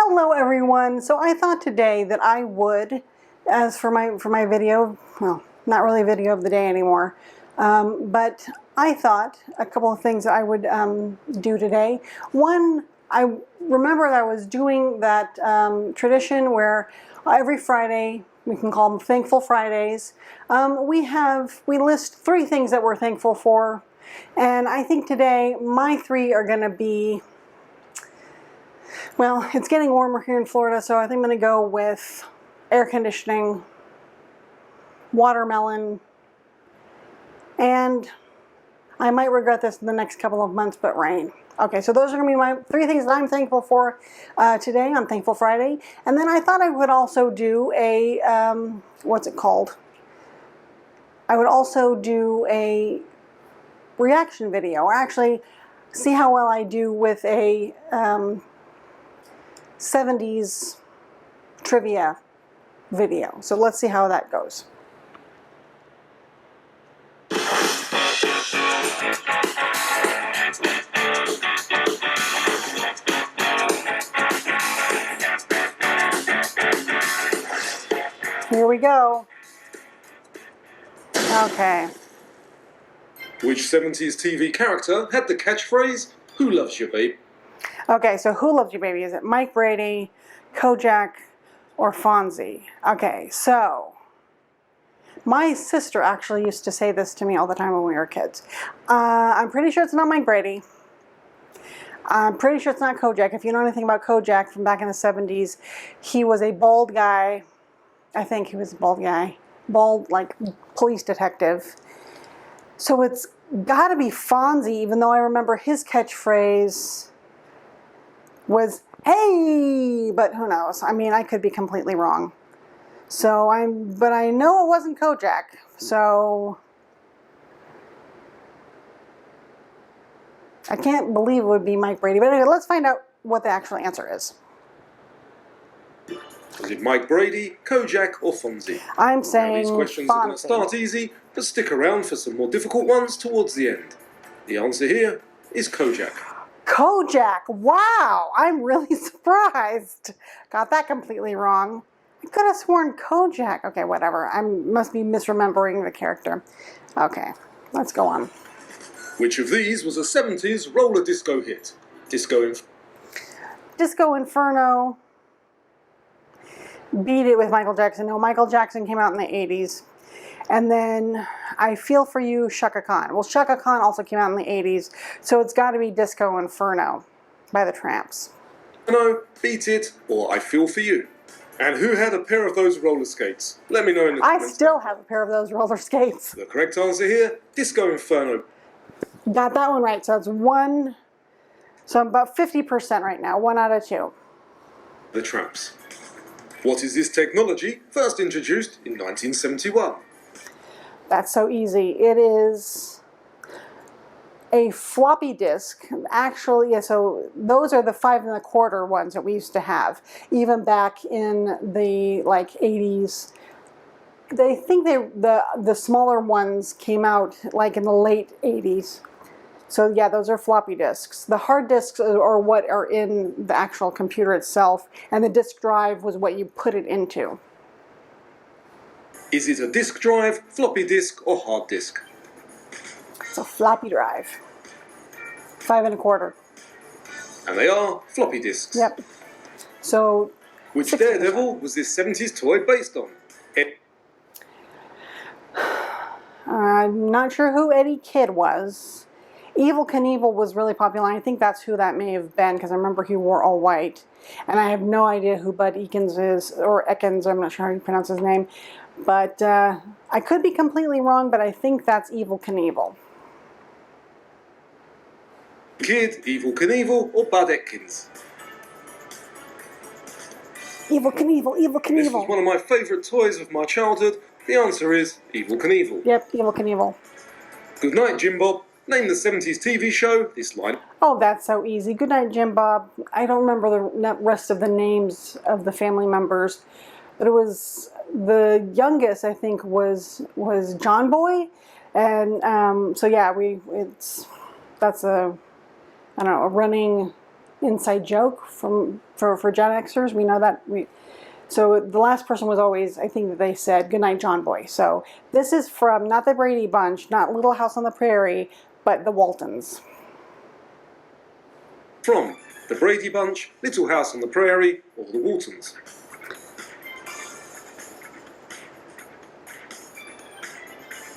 Hello everyone. So I thought today that I would, as for my video, well, not really a video of the day anymore, but I thought a couple of things that I would do today. One, I remember that I was doing that tradition where every Friday, we can call them Thankful Fridays, we list 3 things that we're thankful for, and I think today my 3 are going to be, well, it's getting warmer here in Florida, so I think I'm going to go with air conditioning, watermelon, and I might regret this in the next couple of months, but rain. Okay, so those are going to be my 3 things that I'm thankful for today on Thankful Friday. And then I thought I would also do a, what's it called? I would also do a reaction video, or actually see how well I do with a 70's trivia video. So let's see how that goes. Here we go. Okay. Which 70s TV character had the catchphrase, "Who loves you, babe?" Okay, so who loves you, baby? Is it Mike Brady, Kojak, or Fonzie? Okay, so my sister actually used to say this to me all the time when we were kids. I'm pretty sure it's not Mike Brady. I'm pretty sure it's not Kojak. If you know anything about Kojak from back in the 70s, he was a bald guy. I think he was a bald guy. Bald, like, police detective. So it's got to be Fonzie, even though I remember his catchphrase was, "Hey!" But who knows? I mean, I could be completely wrong. So but I know it wasn't Kojak. So I can't believe it would be Mike Brady. But anyway, let's find out what the actual answer is. Was it Mike Brady, Kojak, or Fonzie? I'm saying These questions Fonzie. are going to start easy, but stick around for some more difficult ones towards the end. The answer here is Kojak. Kojak! Wow! I'm really surprised. Got that completely wrong. I could have sworn Kojak. Okay, whatever. I must be misremembering the character. Okay, let's go on. Which of these was a 70s roller disco hit? Disco Inferno. Beat It with Michael Jackson. No, Michael Jackson came out in the 80s. And then I Feel For You, Chaka Khan. Well, Chaka Khan also came out in the 80s, so it's got to be Disco Inferno by the Tramps. No, Beat It, or I Feel For You. And who had a pair of those roller skates? Let me know in the comments. I still have a pair of those roller skates. The correct answer here, Disco Inferno. Got that one right, so it's 1, so I'm about 50% right now, 1 out of 2. The Tramps. What is this technology first introduced in 1971? That's so easy. It is a floppy disk. Actually, yeah, so those are the 5 1/4 ones that we used to have, even back in the 80s. They think the smaller ones came out like in the late 80s. So yeah, those are floppy disks. The hard disks are what are in the actual computer itself, and the disk drive was what you put it into. Is it a disk drive, floppy disk, or hard disk? It's a floppy drive. 5 1/4. And they are floppy disks. Yep. So which 60%. Daredevil was this 70s toy based on? I'm not sure who Eddie Kidd was. Evil Knievel was really popular. I think that's who that may have been, because I remember he wore all white. And I have no idea who Bud Ekins is, or Ekins, I'm not sure how you pronounce his name. But I could be completely wrong, but I think that's Evil Knievel. Kid, Evil Knievel, or Bud Atkins? Evil Knievel, Evil Knievel. This was one of my favourite toys of my childhood. The answer is Evil Knievel. Yep, Evil Knievel. Good night, Jim Bob. Name the 70s TV show this line. Oh, that's so easy. Good night, Jim Bob. I don't remember the rest of the names of the family members, but it was the youngest, I think, was John Boy, and so yeah, that's a, I don't know, a running inside joke for Gen Xers. We know that. So the last person was always, I think that they said, "Good night, John Boy." So this is from not the Brady Bunch, not Little House on the Prairie, but the Waltons. From the Brady Bunch, Little House on the Prairie, or the Waltons.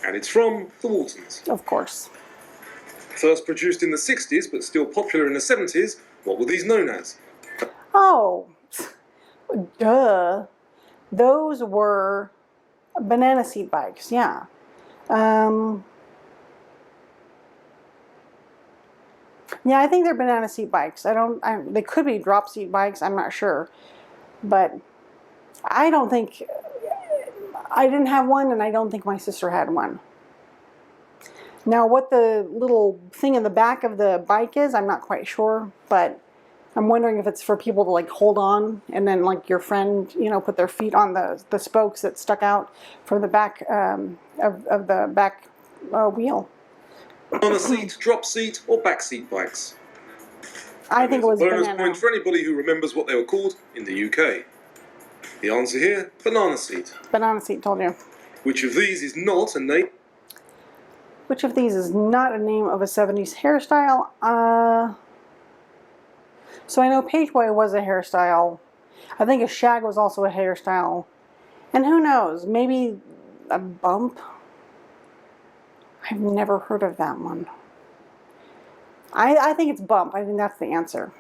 And it's from the Waltons. Of course. First produced in the 60s, but still popular in the 70s, what were these known as? Oh, duh. Those were banana seat bikes, yeah. Yeah, I think they're banana seat bikes. They could be drop seat bikes, I'm not sure. But I don't think, I didn't have one, and I don't think my sister had one. Now, what the little thing in the back of the bike is, I'm not quite sure, but I'm wondering if it's for people to like hold on, and then like your friend, you know, put their feet on the spokes that stuck out from the back of the back wheel. Banana seat, drop seat, or back seat bikes? I think it was bonus banana. point for anybody who remembers what they were called in the UK. The answer here, banana seat. Banana seat, told you. Which of these is not a name? Which of these is not a name of a 70s hairstyle? So I know Page Boy was a hairstyle. I think a shag was also a hairstyle. And who knows, maybe a bump? I've never heard of that one. I think it's bump. I think that's the answer.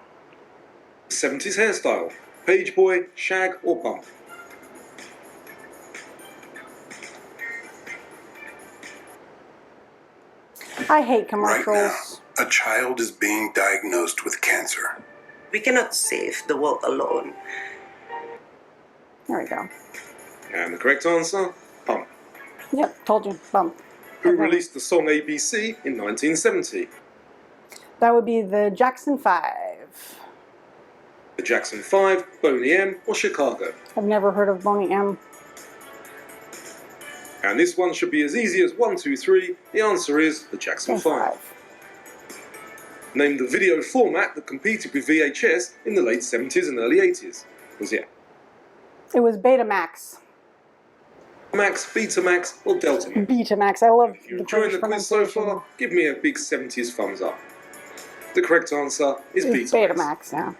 70s hairstyle. Page Boy, shag, or bump? I hate commercials. Right now, a child is being diagnosed with cancer. We cannot save the world alone. There we go. And the correct answer, bump. Yep, told you, bump. Who Okay. released the song ABC in 1970? That would be the Jackson 5. The Jackson 5, Boney M, or Chicago? I've never heard of Boney M. And this one should be as easy as 1, 2, 3. The answer is the Jackson 5. Name the video format that competed with VHS in the late 70s and early 80s. Was it It was Betamax. Max, Betamax, or Deltamax? Betamax. I love If you're the enjoying the British quiz so pronunciation. far, give me a big 70s thumbs up. The correct answer is It's Betamax. Betamax, yeah.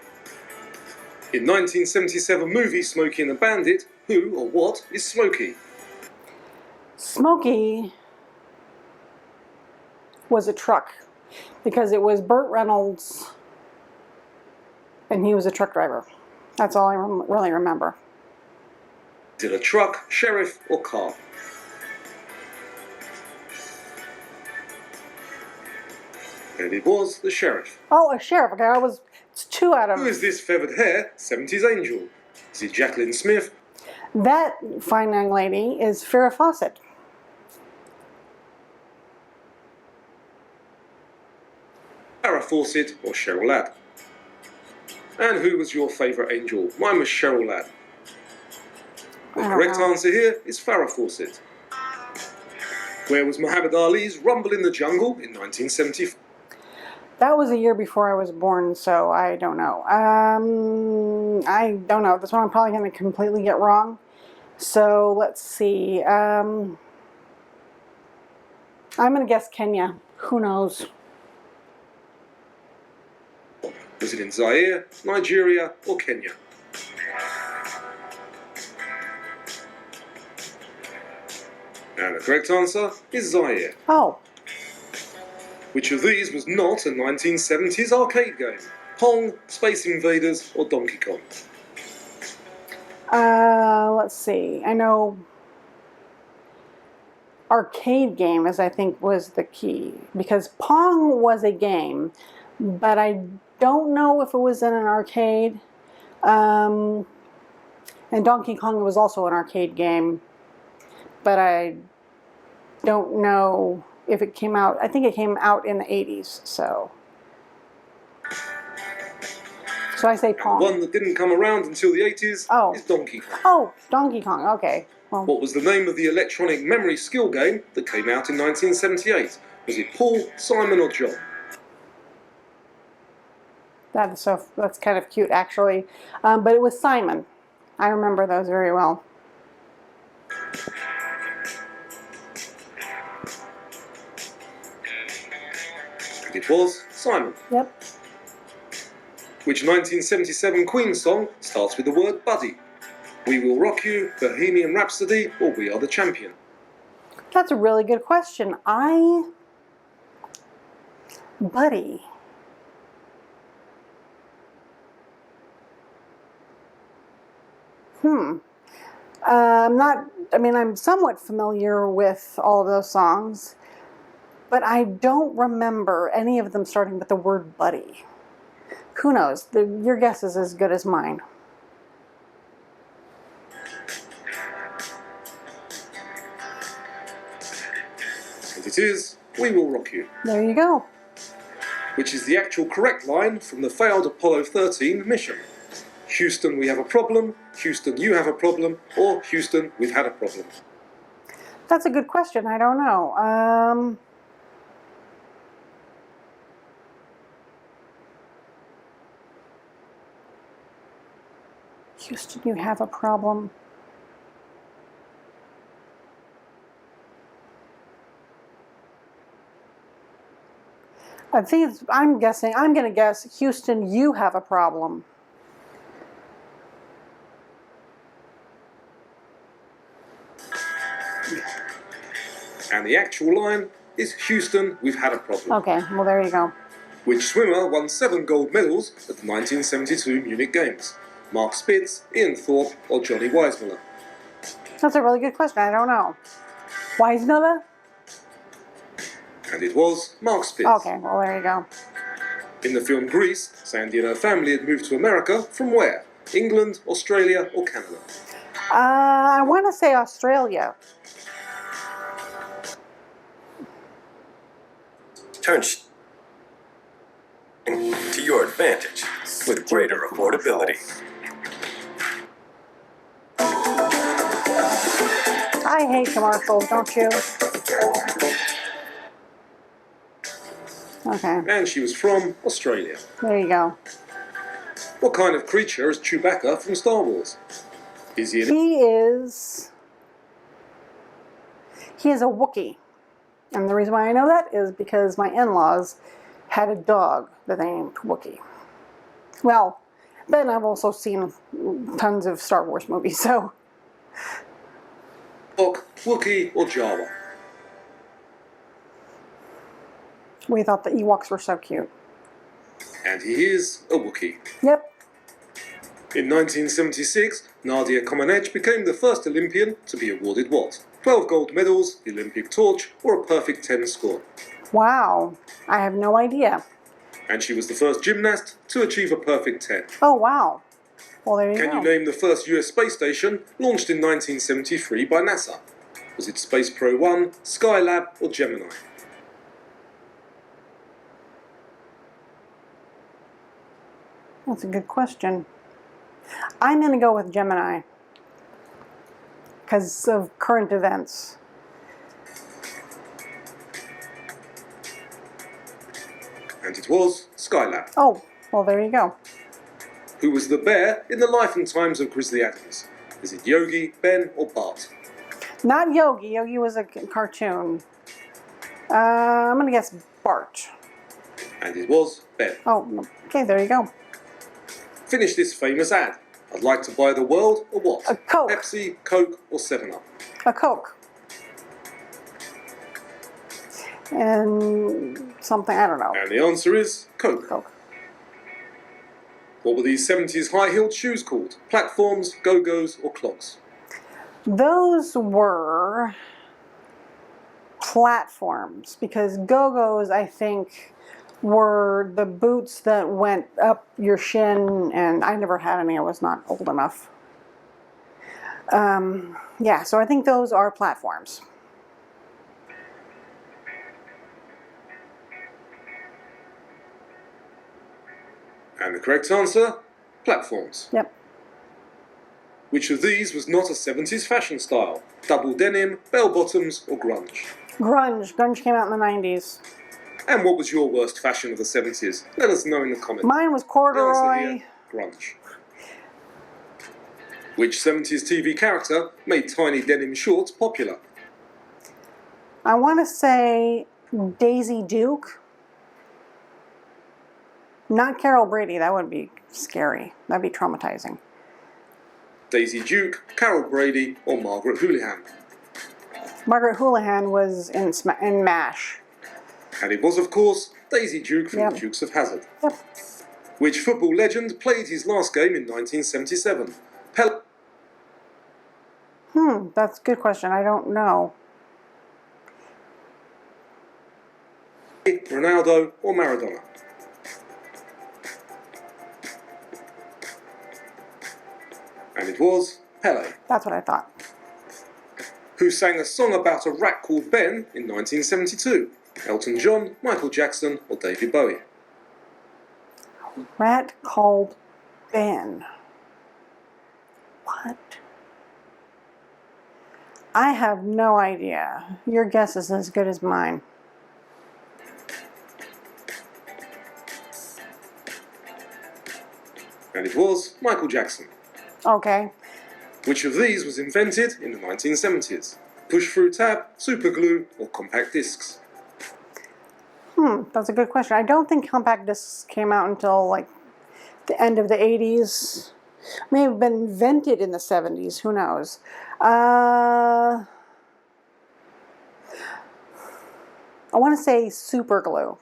In 1977 movie Smokey and the Bandit, who or what is Smokey? Smokey was a truck because it was Burt Reynolds and he was a truck driver. That's all I really remember. Is it a truck, sheriff, or car? And it was the sheriff. Oh, a sheriff. Okay, it's 2 out of... Who is this feathered hair 70s angel? Is it Jacqueline Smith? That fine young lady is Farrah Fawcett. Farrah Fawcett, or Cheryl Ladd? And who was your favourite angel? Mine was Cheryl Ladd. The correct answer here is Farrah Fawcett. Where was Muhammad Ali's Rumble in the Jungle in 1974? That was a year before I was born, so I don't know. I don't know. This one I'm probably going to completely get wrong. So let's see. I'm going to guess Kenya. Who knows? Was it in Zaire, Nigeria, or Kenya? And the correct answer is Zaire. Oh, Which of these was not a 1970s arcade game? Pong, Space Invaders, or Donkey Kong? let's see. I know arcade game is, I think, was the key. Because Pong was a game, but I don't know if it was in an arcade. And Donkey Kong was also an arcade game, but I don't know if it came out. I think it came out in the 80s, so I say Pong. One that didn't come around until the 80s Oh. is Donkey Kong. Oh, Donkey Kong, okay. Well, What was the name of the electronic memory skill game that came out in 1978? Was it Paul, Simon, or John? That's kind of cute, actually. But it was Simon. I remember those very well. And it was Simon. Yep. Which 1977 Queen song starts with the word buddy? We Will Rock You, Bohemian Rhapsody, or We Are the Champion? That's a really good question. Buddy. I'm somewhat familiar with all of those songs, but I don't remember any of them starting with the word buddy. Who knows? Your guess is as good as mine. And it is We Will Rock You, There you go. which is the actual correct line from the failed Apollo 13 mission. Houston, we have a problem. Houston, you have a problem. Or Houston, we've had a problem. That's a good question. I don't know. Houston, you have a problem. I'm going to guess, Houston, you have a problem. And the actual line is Houston, we've had a problem. Okay, well, there you go. Which swimmer won 7 gold medals at the 1972 Munich Games? Mark Spitz, Ian Thorpe, or Johnny Weissmuller? That's a really good question. I don't know. Weissmuller? And it was Mark Spitz. Okay, well, there you go. In the film Grease, Sandy and her family had moved to America from where? England, Australia, or Canada? I want to say Australia. Turn to your advantage with greater affordability. I hate commercials, don't you? Okay, And she was from Australia. there you go. What kind of creature is Chewbacca from Star Wars? Is he an... He is a Wookiee. And the reason why I know that is because my in-laws had a dog that they named Wookiee. Well, then I've also seen tons of Star Wars movies, so... Wookiee, or Jawa? We thought the Ewoks were so cute. And he is a Wookiee. Yep. In 1976, Nadia Comaneci became the first Olympian to be awarded what? 12 gold medals, the Olympic torch, or a perfect 10 score. Wow. I have no idea. And she was the first gymnast to achieve a perfect 10. Oh, wow. Well, there you Can go. you name the first US space station launched in 1973 by NASA? Was it Space Pro 1, Skylab, or Gemini? That's a good question. I'm going to go with Gemini because of current events. And it was Skylab. Oh, well, there you go. Who was the bear in the life and times of Grizzly Adams? Is it Yogi, Ben, or Bart? Not Yogi. Yogi was a cartoon. I'm going to guess Bart. And it was Ben. Oh, okay, there you go. Finish this famous ad. I'd like to buy the world, or what? A Coke. Pepsi, Coke, or 7-Up? A Coke. And something, I don't know. And the answer is Coke. Coke. What were these 70s high-heeled shoes called? Platforms, go-go's, or clogs? Those were platforms because go-go's, I think, were the boots that went up your shin, and I never had any. I was not old enough. Yeah, so I think those are platforms. And the correct answer? Platforms. Yep. Which of these was not a 70s fashion style? Double denim, bell bottoms, or grunge? Grunge. Grunge came out in the 90s. And what was your worst fashion of the 70s? Let us know in the comments. Mine was The answer corduroy. here, grunge. Which 70s TV character made tiny denim shorts popular? I want to say Daisy Duke. Not Carol Brady. That would be scary. That'd be traumatizing. Daisy Duke, Carol Brady, or Margaret Houlihan? Margaret Houlihan was in MASH. And it was, of course, Daisy Duke from Yep. The Dukes of Hazzard. Yep. Which football legend played his last game in 1977? That's a good question. I don't know. Ronaldo, or Maradona? And it was Pele, That's what I thought. who sang a song about a rat called Ben in 1972. Elton John, Michael Jackson, or David Bowie? Rat called Ben. What? I have no idea. Your guess is as good as mine. And it was Michael Jackson. Okay. Which of these was invented in the 1970s? Push-through tab, super glue, or compact discs? That's a good question. I don't think compact discs came out until like the end of the 80s. May have been invented in the 70s. Who knows? I want to say super glue.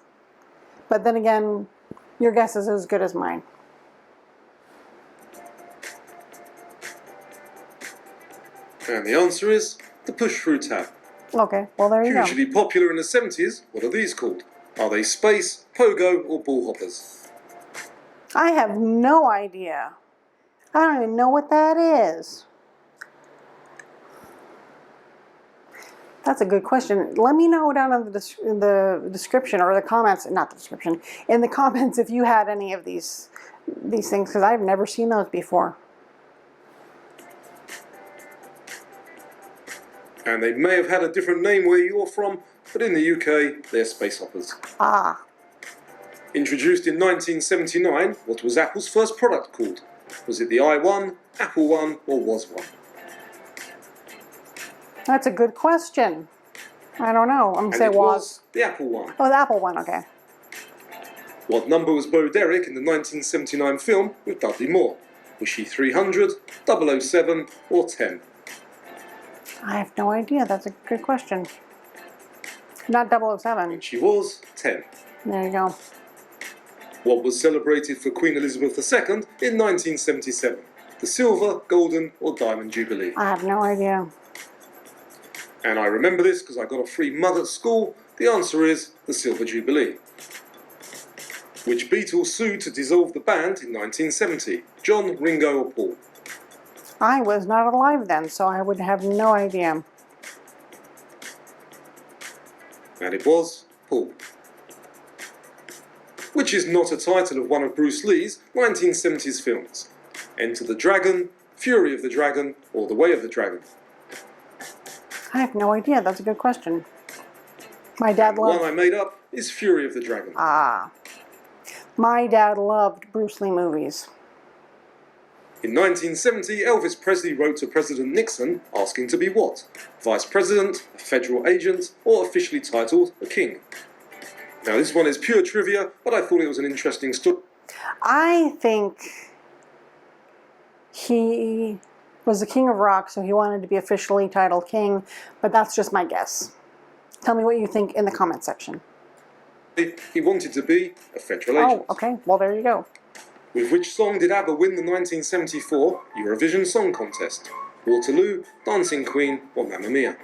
But then again, your guess is as good as mine. And the answer is the push-through tab. Okay, well there you go. Hugely popular in the 70s, what are these called? Are they space, pogo, or ball hoppers? I have no idea. I don't even know what that is. That's a good question. Let me know down in the description or the comments, not the description, in the comments if you had any of these things, because I've never seen those before. And they may have had a different name where you're from, but in the UK, they're space hoppers. Ah, Introduced in 1979, what was Apple's first product called? Was it the i1, Apple One, or Was One? that's a good question. I don't know. I'm gonna And say it was. the Apple One. Oh, the Apple one, okay. What number was Bo Derek in the 1979 film with Dudley Moore? Was she 300, 007, or 10? I have no idea. That's a good question. Not 007. She was 10. There you go. What was celebrated for Queen Elizabeth II in 1977? The Silver, Golden, or Diamond Jubilee? I have no idea. And I remember this because I got a free mug at school. The answer is the Silver Jubilee. Which Beatles sued to dissolve the band in 1970? John, Ringo, or Paul? I was not alive then, so I would have no idea. And it was Paul. Which is not a title of one of Bruce Lee's 1970s films? Enter the Dragon, Fury of the Dragon, or The Way of the Dragon? I have no idea. That's a good question. My dad The one loved... I made up is Fury of the Dragon. Ah. My dad loved Bruce Lee movies. In 1970, Elvis Presley wrote to President Nixon asking to be what? Vice President, a federal agent, or officially titled a king? Now this one is pure trivia, but I thought it was an interesting story. I think he was the king of rock, so he wanted to be officially titled king, but that's just my guess. Tell me what you think in the comment section. He wanted to be a federal agent. Oh, okay. Well, there you go. With which song did ABBA win the 1974 Eurovision Song Contest? Waterloo, Dancing Queen, or Mamma Mia?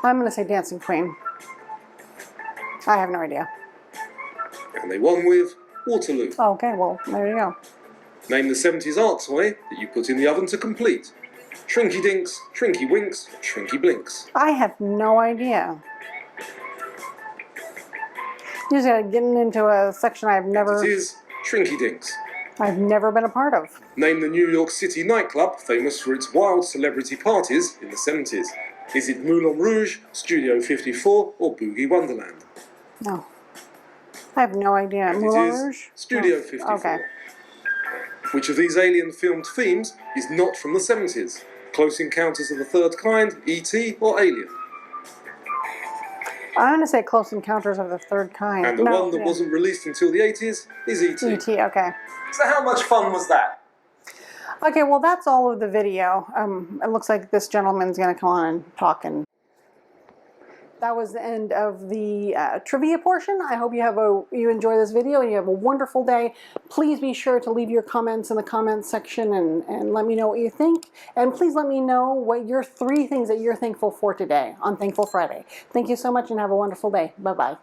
I'm going to say Dancing Queen. I have no idea. And they won with Waterloo. Oh, okay, well, there you go. Name the 70s art toy that you put in the oven to complete. Shrinky Dinks, Shrinky Winks, or Shrinky Blinks? I have no idea. You're just getting into a section I've It never is Shrinky Dinks. been a part of. Name the New York City nightclub famous for its wild celebrity parties in the 70s. Is it Moulin Rouge, Studio 54, or Boogie Wonderland? No. I have no idea. And Moulin it is Rouge? Studio No. 54. Okay. Which of these alien filmed themes is not from the 70s? Close Encounters of the Third Kind, E.T. or Alien? I'm going to say Close Encounters of the Third Kind. And the one that wasn't released until the 80s is E.T. E.T., okay. So how much fun was that? Okay, well, that's all of the video. It looks like this gentleman's going to come on and talk. And that was the end of the trivia portion. I hope you enjoy this video and you have a wonderful day. Please be sure to leave your comments in the comments section and let me know what you think. And please let me know what your 3 things that you're thankful for today on Thankful Friday. Thank you so much and have a wonderful day. Bye-bye.